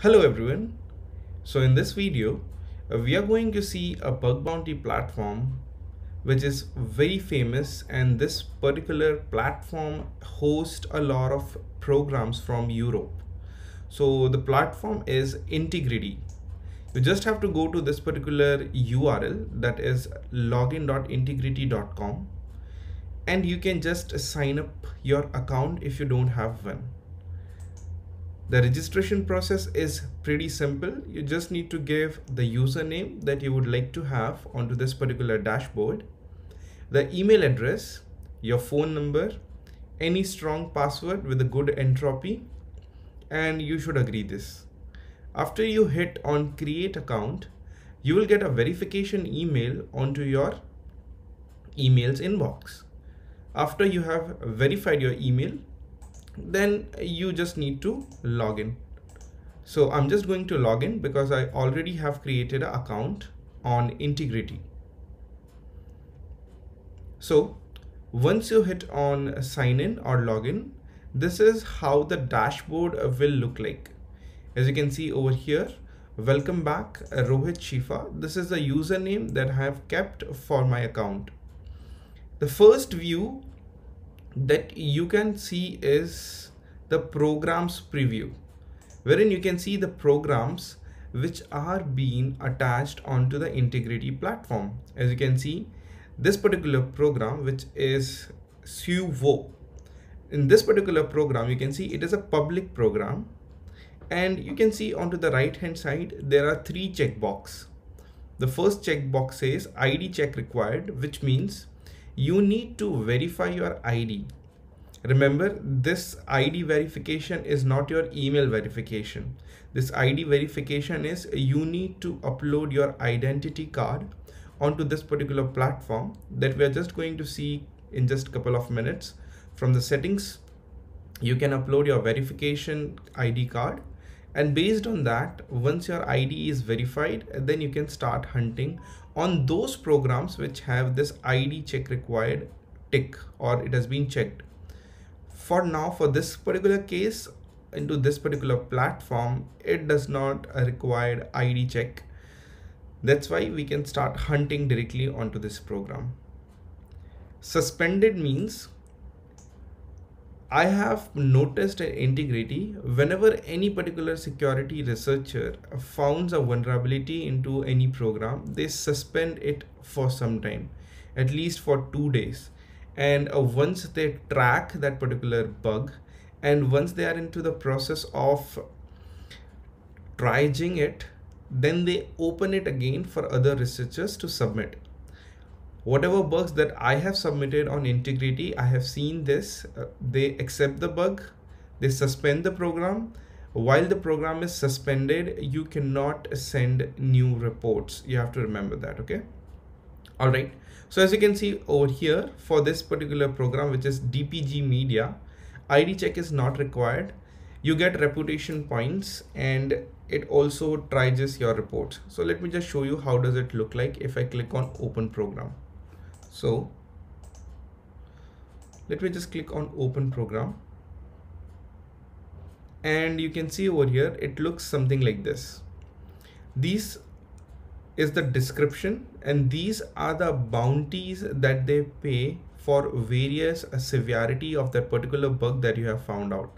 Hello everyone. So in this video, we are going to see a bug bounty platform which is very famous, and this particular platform hosts a lot of programs from Europe. So the platform is Intigriti. You just have to go to this particular URL, that is login.intigriti.com, and you can just sign up your account if you don't have one. The registration process is pretty simple. You just need to give the username that you would like to have onto this particular dashboard, the email address, your phone number, any strong password with a good entropy, and you should agree this. After you hit on create account, you will get a verification email onto your emails inbox. After you have verified your email, then you just need to log in. So I'm just going to log in because I already have created an account on Intigriti. So once you hit on sign in or login, this is how the dashboard will look like. As you can see over here, welcome back Rohit Shifa. This is the username that I have kept for my account. The first view that you can see is the programs preview, wherein you can see the programs which are being attached onto the Intigriti platform. As you can see, this particular program, which is Suvo, in this particular program you can see it is a public program, and you can see onto the right hand side there are three checkboxes. The first checkbox says ID check required, which means you need to verify your ID. Remember, this ID verification is not your email verification. This ID verification is you need to upload your identity card onto this particular platform that we are just going to see in just a couple of minutes. From the settings, you can upload your verification ID card, and based on that, once your ID is verified, then you can start hunting on those programs which have this ID check required tick, or it has been checked. For now, for this particular case, into this particular platform, it does not require ID check. That's why we can start hunting directly onto this program. Suspended means I have noticed in Intigriti, whenever any particular security researcher finds a vulnerability into any program, they suspend it for some time, at least for 2 days. And once they track that particular bug, and once they are into the process of triaging it, then they open it again for other researchers to submit. Whatever bugs that I have submitted on Intigriti, I have seen this. They accept the bug, they suspend the program. While the program is suspended, you cannot send new reports. You have to remember that, okay? All right. So as you can see over here, for this particular program, which is DPG Media, ID check is not required. You get reputation points, and it also triages your reports. So let me just show you how does it look like if I click on open program. So let me just click on open program, and you can see over here it looks something like this. These is the description, and these are the bounties that they pay for various severity of that particular bug that you have found out.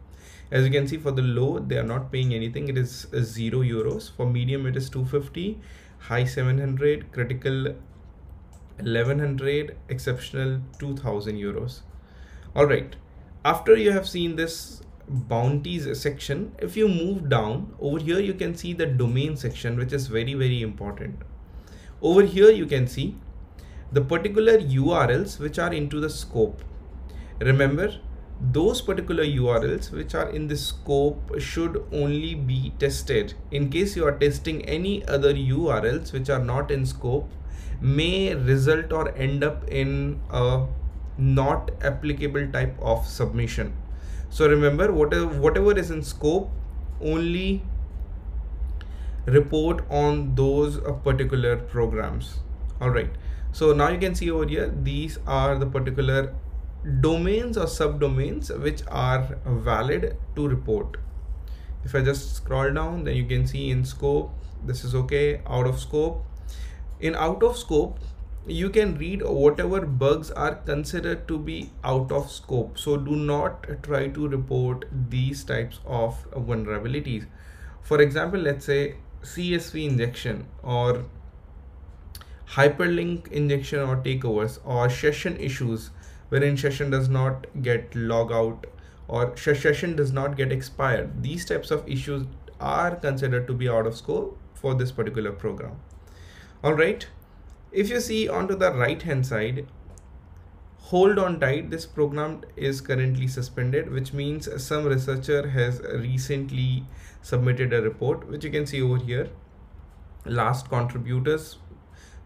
As you can see, for the low, they are not paying anything. It is €0. For medium, it is 250, high 700, critical 1100, exceptional €2000. All right, after you have seen this bounties section, if you move down over here, you can see the domain section, which is very important. Over here you can see the particular URLs which are into the scope. Remember, those particular URLs which are in the scope should only be tested. In case you are testing any other URLs which are not in scope, may result or end up in a not applicable type of submission. So remember, whatever is in scope, only report on those particular programs. All right, so now you can see over here, these are the particular domains or subdomains which are valid to report. If I just scroll down, then you can see in scope, this is okay. Out of scope, in out of scope, you can read whatever bugs are considered to be out of scope. So do not try to report these types of vulnerabilities. For example, let's say CSV injection or hyperlink injection or takeovers, or session issues wherein session does not get log out or session does not get expired. These types of issues are considered to be out of scope for this particular program. All right, if you see onto the right hand side, hold on tight, this program is currently suspended, which means some researcher has recently submitted a report, which you can see over here, last contributors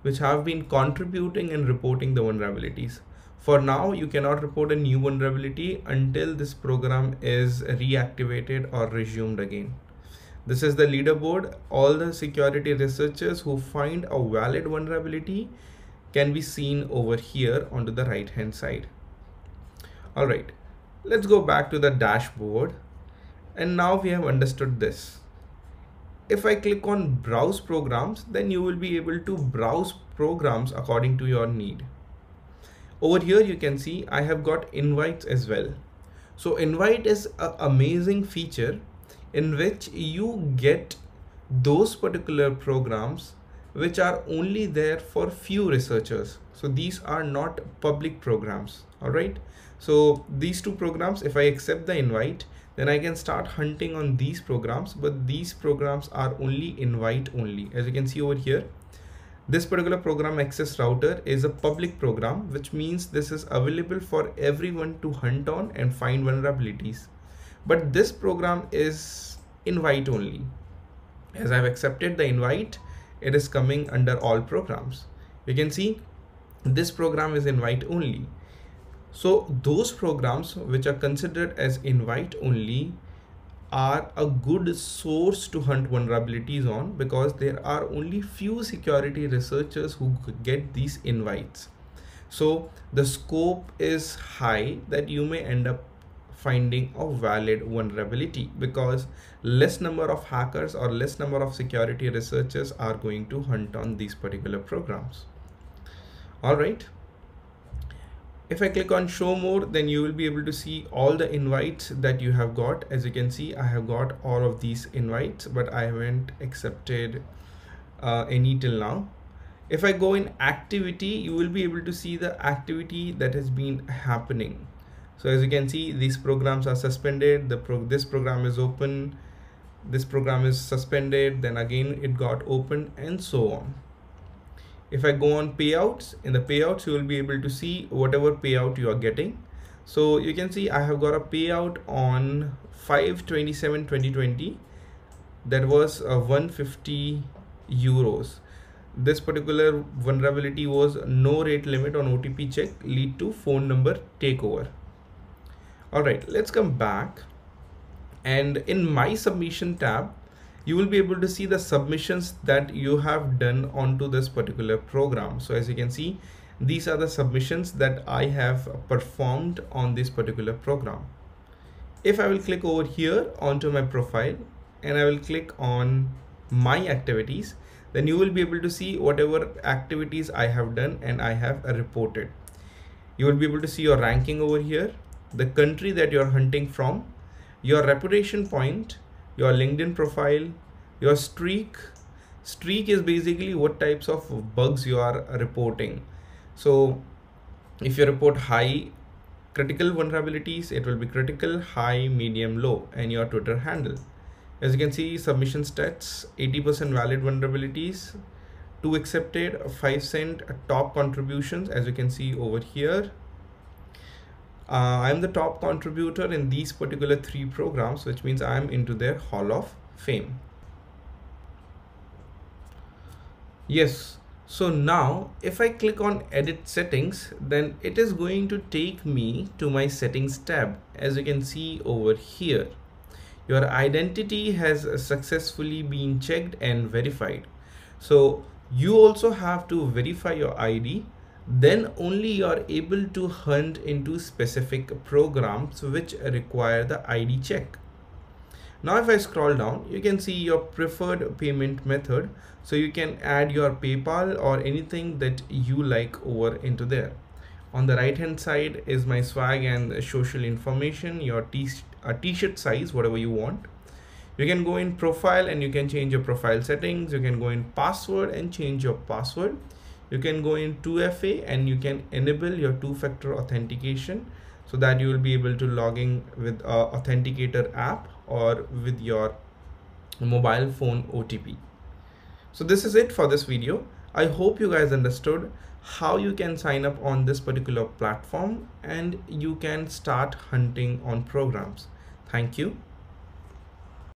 which have been contributing and reporting the vulnerabilities. For now, you cannot report a new vulnerability until this program is reactivated or resumed again. This is the leaderboard. All the security researchers who find a valid vulnerability can be seen over here onto the right hand side. All right, let's go back to the dashboard. And now we have understood this. If I click on browse programs, then you will be able to browse programs according to your need. Over here, you can see I have got invites as well. So invite is an amazing feature in which you get those particular programs which are only there for few researchers. So these are not public programs. All right. So these two programs, if I accept the invite, then I can start hunting on these programs, but these programs are only invite only. As you can see over here, this particular program access router is a public program, which means this is available for everyone to hunt on and find vulnerabilities. But this program is invite only. As I've accepted the invite, it is coming under all programs. You can see this program is invite only. So those programs which are considered as invite only are a good source to hunt vulnerabilities on, because there are only few security researchers who get these invites. So the scope is high that you may end up finding a valid vulnerability, because less number of hackers or less number of security researchers are going to hunt on these particular programs. All right. If I click on show more, then you will be able to see all the invites that you have got. As you can see, I have got all of these invites, but I haven't accepted any till now. If I go in activity, you will be able to see the activity that has been happening. So as you can see, these programs are suspended. This program is open. This program is suspended. Then again, it got opened, and so on. If I go on payouts, in the payouts, you will be able to see whatever payout you are getting. So you can see I have got a payout on 5/27/2020 that was 150 euros. This particular vulnerability was no rate limit on OTP check lead to phone number takeover. All right, let's come back, and in my submission tab, you will be able to see the submissions that you have done onto this particular program. So as you can see, these are the submissions that I have performed on this particular program. If I will click over here onto my profile and I will click on my activities, then you will be able to see whatever activities I have done and I have reported. You will be able to see your ranking over here, the country that you're hunting from, your reputation point, your LinkedIn profile, your streak. Streak is basically what types of bugs you are reporting. So if you report high critical vulnerabilities, it will be critical, high, medium, low, and your Twitter handle. As you can see, submission stats, 80% valid vulnerabilities, 2 accepted, 5 sent, top contributions. As you can see over here, I'm the top contributor in these particular 3 programs, which means I'm into their Hall of Fame. Yes, so now if I click on edit settings, then it is going to take me to my settings tab. As you can see over here, your identity has successfully been checked and verified. So you also have to verify your ID. Then only you are able to hunt into specific programs which require the ID check. Now if I scroll down, you can see your preferred payment method. So you can add your PayPal or anything that you like over into there. On the right hand side is my swag and social information, your t-shirt size, whatever you want. You can go in profile and you can change your profile settings. You can go in password and change your password. You can go in 2FA and you can enable your two-factor authentication so that you will be able to log in with a authenticator app or with your mobile phone OTP. So this is it for this video. I hope you guys understood how you can sign up on this particular platform and you can start hunting on programs. Thank you.